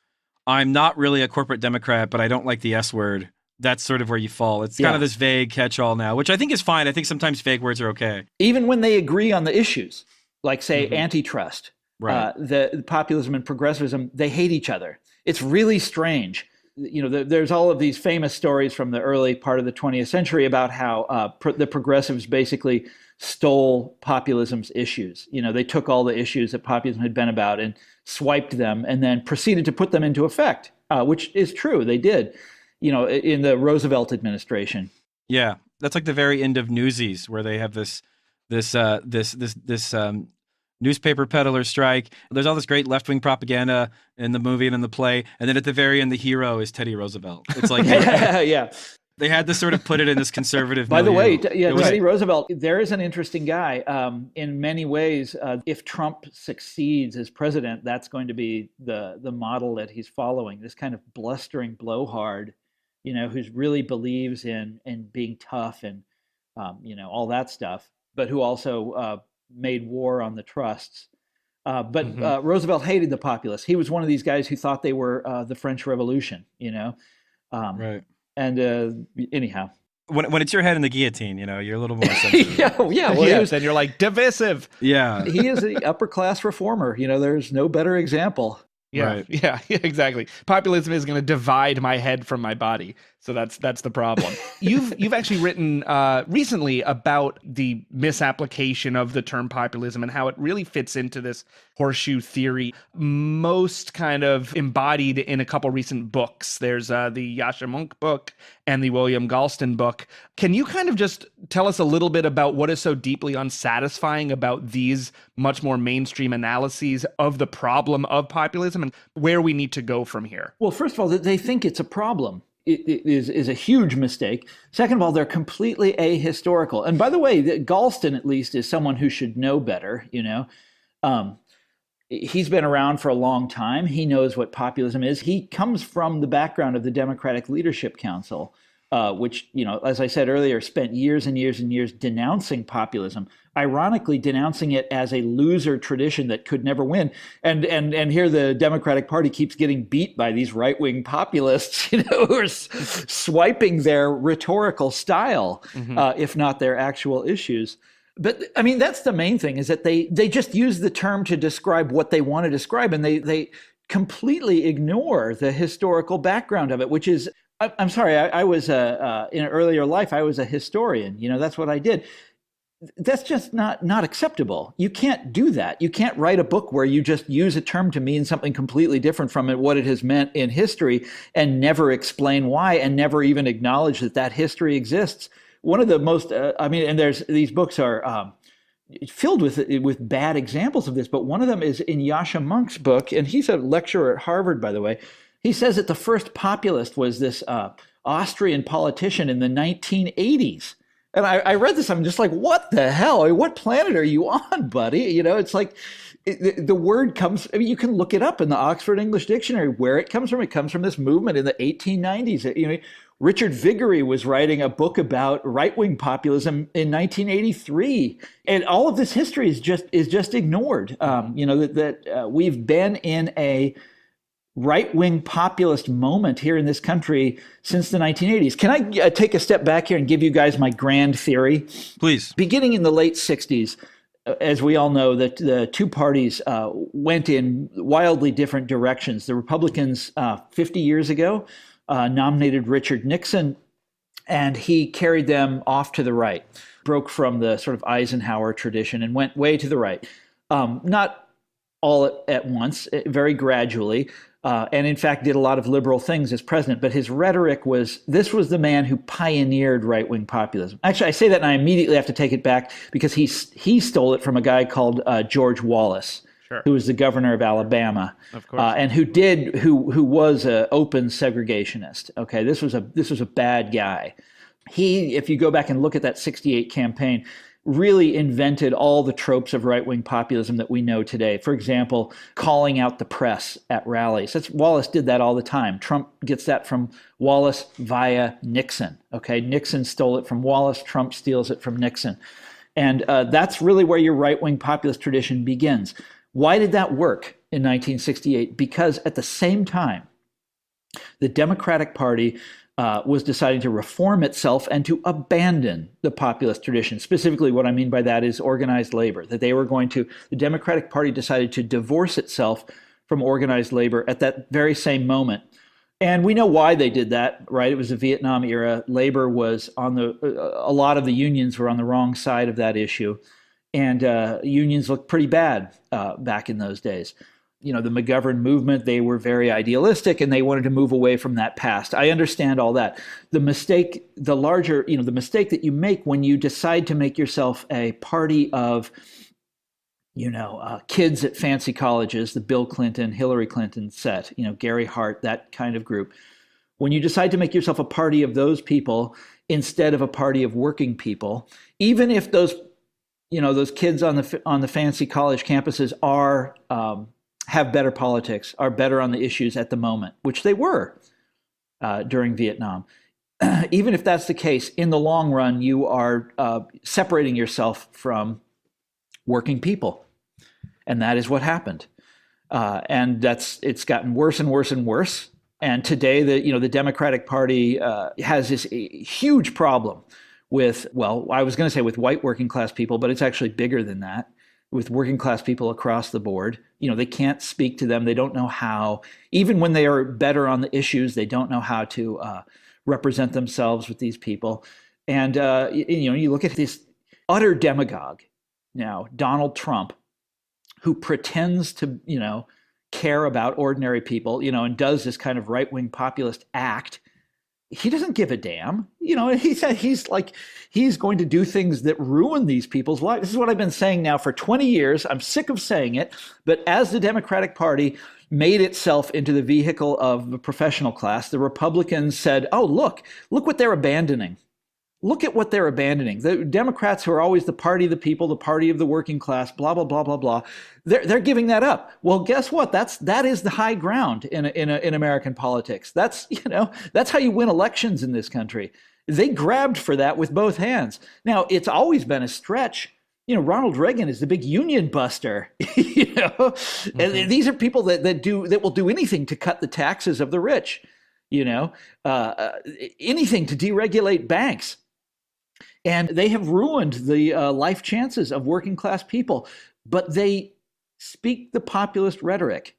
I'm not really a corporate Democrat, but I don't like the S word. That's sort of where you fall. It's kind of this vague catch-all now, which I think is fine. I think sometimes vague words are okay. Even when they agree on the issues, like say antitrust, the populism and progressivism, they hate each other. It's really strange. There's all of these famous stories from the early part of the 20th century about how the progressives basically stole populism's issues. They took all the issues that populism had been about and swiped them and then proceeded to put them into effect, which is true. They did, in the Roosevelt administration. Yeah, that's like the very end of Newsies, where they have this newspaper peddler strike. There's all this great left-wing propaganda in the movie and in the play, and then at the very end, the hero is Teddy Roosevelt. It's like yeah. They had to sort of put it in this conservative By the milieu. way, Teddy Roosevelt, there is an interesting guy. In many ways, if Trump succeeds as president, that's going to be the model that he's following, this kind of blustering blowhard, who really believes in being tough and, all that stuff, but who also made war on the trusts. But Roosevelt hated the populists. He was one of these guys who thought they were the French Revolution, Right. And anyhow, when it's your head in the guillotine, you're a little more sensitive. Then you're like divisive. Yeah, he is the upper class reformer. There's no better example. Yeah, right. yeah, exactly. Populism is going to divide my head from my body. So that's the problem. You've actually written recently about the misapplication of the term populism and how it really fits into this horseshoe theory, most kind of embodied in a couple recent books. There's the Yasha Monk book and the William Galston book. Can you kind of just tell us a little bit about what is so deeply unsatisfying about these much more mainstream analyses of the problem of populism and where we need to go from here? Well, first of all, they think it's a problem. It is a huge mistake. Second of all, they're completely ahistorical. And by the way, Galston, at least, is someone who should know better. He's been around for a long time. He knows what populism is. He comes from the background of the Democratic Leadership Council, which, as I said earlier, spent years and years and years denouncing populism, ironically denouncing it as a loser tradition that could never win. And here the Democratic Party keeps getting beat by these right-wing populists, who are swiping their rhetorical style, if not their actual issues. But I mean, that's the main thing, is that they just use the term to describe what they want to describe, and they completely ignore the historical background of it, which is, I'm sorry, I was in an earlier life, I was a historian. That's what I did. That's just not acceptable. You can't do that. You can't write a book where you just use a term to mean something completely different from what it has meant in history and never explain why and never even acknowledge that history exists. One of the most, and these books are filled with bad examples of this, but one of them is in Yasha Monk's book, and he's a lecturer at Harvard, by the way. He says that the first populist was this Austrian politician in the 1980s. And I read this, I'm just like, what the hell? I mean, what planet are you on, buddy? It's like the word comes, you can look it up in the Oxford English Dictionary where it comes from. It comes from this movement in the 1890s. Richard Viguerie was writing a book about right-wing populism in 1983. And all of this history is just ignored. We've been in a right-wing populist moment here in this country since the 1980s. Can I take a step back here and give you guys my grand theory? Please. Beginning in the late 60s, as we all know, that the two parties went in wildly different directions. The Republicans 50 years ago nominated Richard Nixon, and he carried them off to the right, broke from the sort of Eisenhower tradition and went way to the right. Not all at once, very gradually, and in fact did a lot of liberal things as president. But his rhetoric this was the man who pioneered right-wing populism. Actually, I say that and I immediately have to take it back because he stole it from a guy called George Wallace, Sure. who was the governor of Alabama, Of course. and who was an open segregationist. Okay, this was a bad guy. He, if you go back and look at that '68 campaign, really invented all the tropes of right-wing populism that we know today. For example, calling out the press at rallies. Wallace did that all the time. Trump gets that from Wallace via Nixon. Okay, Nixon stole it from Wallace. Trump steals it from Nixon. And that's really where your right-wing populist tradition begins. Why did that work in 1968? Because at the same time, the Democratic Party was deciding to reform itself and to abandon the populist tradition. Specifically, what I mean by that is organized labor, that the Democratic Party decided to divorce itself from organized labor at that very same moment. And we know why they did that, right? It was the Vietnam era. Labor was a lot of the unions were on the wrong side of that issue. And unions looked pretty bad back in those days. The McGovern movement, they were very idealistic and they wanted to move away from that past. I understand all that. The mistake that you make when you decide to make yourself a party of, kids at fancy colleges, the Bill Clinton, Hillary Clinton set, Gary Hart, that kind of group. When you decide to make yourself a party of those people instead of a party of working people, even if those kids on the fancy college campuses have better politics, are better on the issues at the moment, which they were during Vietnam. Even if that's the case, in the long run, you are separating yourself from working people, and that is what happened. And it's gotten worse and worse and worse. And today, the Democratic Party has this huge problem with, I was going to say with white working class people, but it's actually bigger than that, with working class people across the board. They can't speak to them. They don't know how, even when they are better on the issues, they don't know how to represent themselves with these people. And, you look at this utter demagogue now, Donald Trump, who pretends to, care about ordinary people, and does this kind of right-wing populist act. He doesn't give a damn. He said he's going to do things that ruin these people's lives. This is what I've been saying now for 20 years. I'm sick of saying it. But as the Democratic Party made itself into the vehicle of the professional class, the Republicans said, oh, look what they're abandoning. Look at what they're abandoning. The Democrats, who are always the party of the people, the party of the working class, blah, blah, blah, blah, blah, they're giving that up. Well, guess what? That is the high ground in American politics. That's how you win elections in this country. They grabbed for that with both hands. Now, it's always been a stretch. Ronald Reagan is the big union buster. Mm-hmm. And these are people that will do anything to cut the taxes of the rich. Anything to deregulate banks. And they have ruined the life chances of working class people. But they speak the populist rhetoric.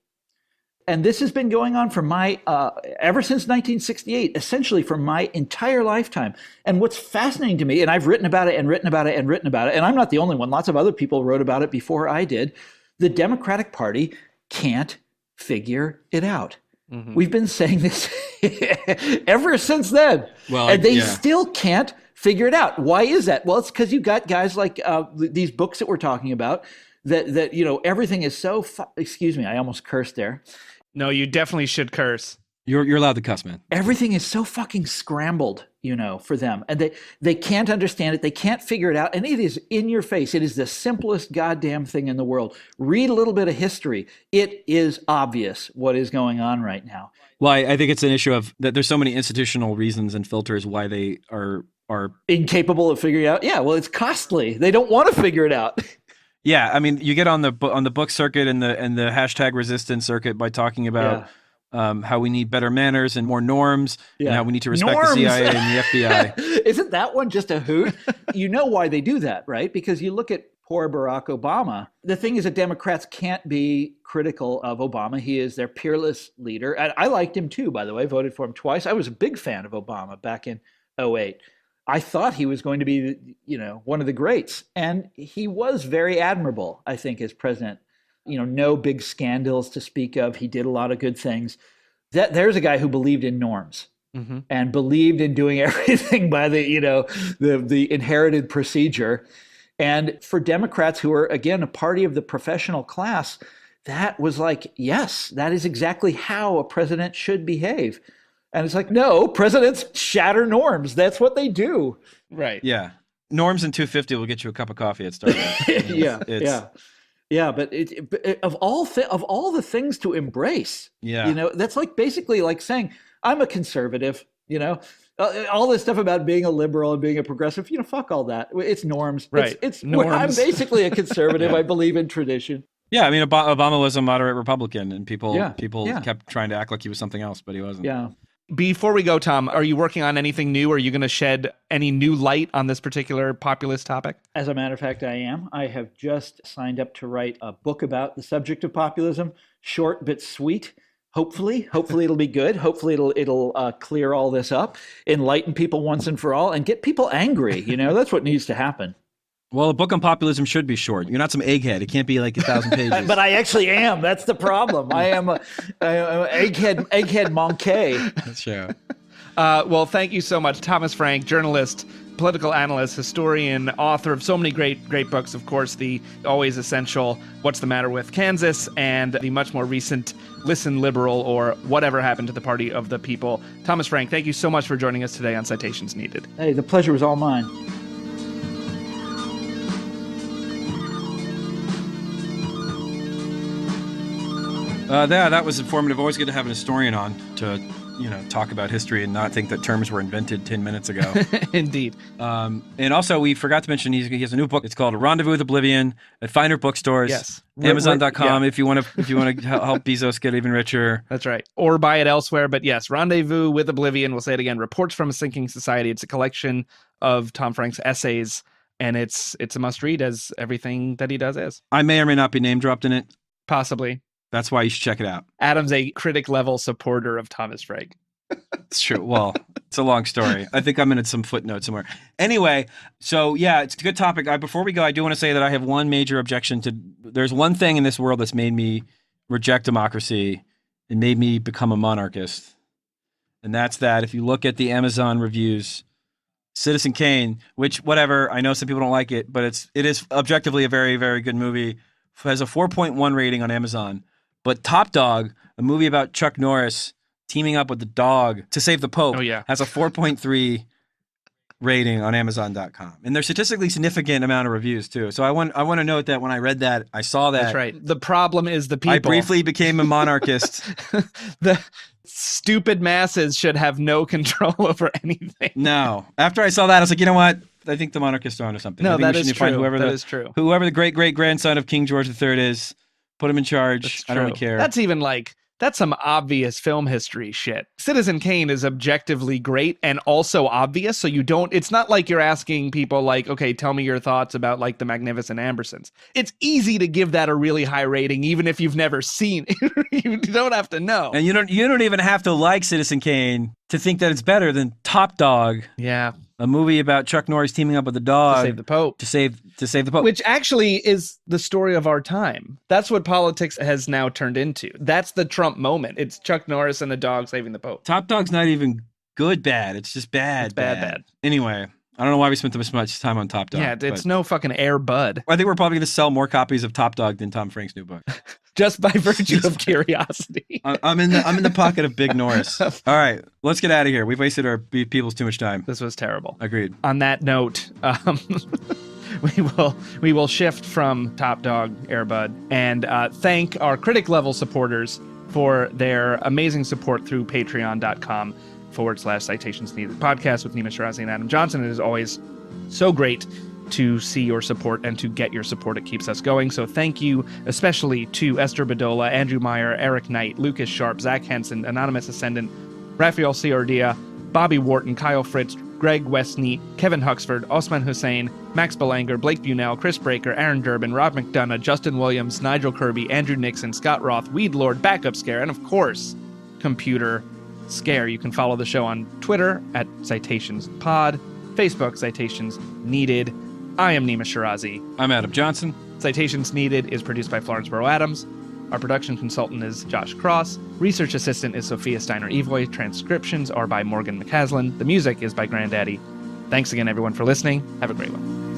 And this has been going on for ever since 1968, essentially for my entire lifetime. And what's fascinating to me, and I've written about it and written about it and written about it, and I'm not the only one, lots of other people wrote about it before I did, the Democratic Party can't figure it out. Mm-hmm. We've been saying this ever since then. And they still can't figure it out. Why is that? Well, it's because you got guys like these books that we're talking about that everything is so, excuse me, I almost cursed there. No, you definitely should curse. You're allowed to cuss, man. Everything is so fucking scrambled, for them. And they can't understand it. They can't figure it out. And it is in your face. It is the simplest goddamn thing in the world. Read a little bit of history. It is obvious what is going on right now. Well, I think it's an issue of that there's so many institutional reasons and filters why they are incapable of figuring out. Yeah, well, it's costly. They don't want to figure it out. Yeah, I mean, you get on the book circuit and the hashtag resistance circuit by talking about how we need better manners and more norms, and how we need to respect the CIA and the FBI. Isn't that one just a hoot? You know why they do that, right? Because you look at poor Barack Obama. The thing is that Democrats can't be critical of Obama. He is their peerless leader. And I liked him too, by the way, voted for him twice. I was a big fan of Obama back in 2008. I thought he was going to be, one of the greats. And he was very admirable, I think, as president. No big scandals to speak of. He did a lot of good things. There's a guy who believed in norms. Mm-hmm. And believed in doing everything by the inherited procedure. And for Democrats who are, again, a party of the professional class, that was like, yes, that is exactly how a president should behave. And it's like, no, presidents shatter norms. That's what they do. Right. Yeah. Norms and 250 will get you a cup of coffee at Starbucks. Yeah, but of all the things to embrace, that's like basically like saying, I'm a conservative, all this stuff about being a liberal and being a progressive, fuck all that. It's norms. Right. It's norms. I'm basically a conservative. I believe in tradition. Yeah, I mean, Obama was a moderate Republican, and people kept trying to act like he was something else, but he wasn't. Yeah. Before we go, Tom, are you working on anything new? Are you going to shed any new light on this particular populist topic? As a matter of fact, I am. I have just signed up to write a book about the subject of populism, short but sweet. Hopefully it'll be good. Hopefully it'll clear all this up, enlighten people once and for all, and get people angry. That's what needs to happen. Well, a book on populism should be short. You're not some egghead. It can't be like 1,000 pages. But I actually am. That's the problem. I am an egghead monkey. That's true. Well, thank you so much, Thomas Frank, journalist, political analyst, historian, author of so many great books. Of course, the always essential "What's the Matter with Kansas" and the much more recent "Listen, Liberal" or "Whatever Happened to the Party of the People." Thomas Frank, thank you so much for joining us today on Citations Needed. Hey, the pleasure was all mine. That was informative. Always good to have an historian on to, talk about history and not think that terms were invented 10 minutes ago. Indeed. And also, we forgot to mention he has a new book. It's called Rendezvous with Oblivion at finer bookstores. Yes. Amazon.com if you want to help Bezos get even richer. That's right. Or buy it elsewhere. But yes, Rendezvous with Oblivion. We'll say it again. Reports from a Sinking Society. It's a collection of Tom Frank's essays, and it's a must read, as everything that he does is. I may or may not be name dropped in it. Possibly. That's why you should check it out. Adam's a critic-level supporter of Thomas Frank. It's true. Well, it's a long story. I think I'm in some footnote somewhere. Anyway, so yeah, it's a good topic. Before we go, I do want to say that I have one major objection to. There's one thing in this world that's made me reject democracy and made me become a monarchist, and that's that if you look at the Amazon reviews, Citizen Kane, which whatever, I know some people don't like it, but it is objectively a very, very good movie, has a 4.1 rating on Amazon. But Top Dog, a movie about Chuck Norris teaming up with the dog to save the Pope, has a 4.3 rating on Amazon.com. And there's statistically significant amount of reviews too. So I want to note that when I read that, I saw that. That's right. The problem is the people. I briefly became a monarchist. The stupid masses should have no control over anything. No. After I saw that, I was like, you know what? I think the monarchists are onto something. No, I think that we is should true. Find whoever the great-great-grandson of King George III is, put him in charge. I don't really care. That's even that's some obvious film history shit. Citizen Kane is objectively great and also obvious. So it's not like you're asking people like, okay, tell me your thoughts about like the Magnificent Ambersons. It's easy to give that a really high rating, even if you've never seen it. You don't have to know. And you don't even have to like Citizen Kane to think that it's better than Top Dog. Yeah. A movie about Chuck Norris teaming up with the dog to save the Pope. To save the Pope. Which actually is the story of our time. That's what politics has now turned into. That's the Trump moment. It's Chuck Norris and a dog saving the Pope. Top Dog's not even good bad. It's just bad. It's bad. Anyway, I don't know why we spent this much time on Top Dog. Yeah, it's no fucking Air Bud. I think we're probably going to sell more copies of Top Dog than Tom Frank's new book. Just by virtue of curiosity. I'm in the pocket of Big Norris. All right, let's get out of here. We've wasted our people's too much time. This was terrible. Agreed. On that note, we will shift from Top Dog, Air Bud, and thank our critic level supporters for their amazing support through patreon.com/Citations Needed podcast with Nima Shirazi and Adam Johnson. It is always so great to see your support and to get your support. It keeps us going. So thank you especially to Esther Bedola, Andrew Meyer, Eric Knight, Lucas Sharp, Zach Henson, Anonymous Ascendant, Raphael Ciordia, Bobby Wharton, Kyle Fritz, Greg Westney, Kevin Huxford, Osman Hussein, Max Belanger, Blake Bunell, Chris Breaker, Aaron Durbin, Rob McDonough, Justin Williams, Nigel Kirby, Andrew Nixon, Scott Roth, Weed Lord, Backup Scare, and of course, Computer Scare. You can follow the show on Twitter at Citations Pod, Facebook Citations Needed. I am Nima Shirazi. I'm Adam Johnson. Citations Needed is produced by Florence Burrow Adams. Our production consultant is Josh Cross. Research assistant is Sophia Steiner-Evoy. Transcriptions are by Morgan McCaslin. The music is by Granddaddy. Thanks again, everyone, for listening. Have a great one.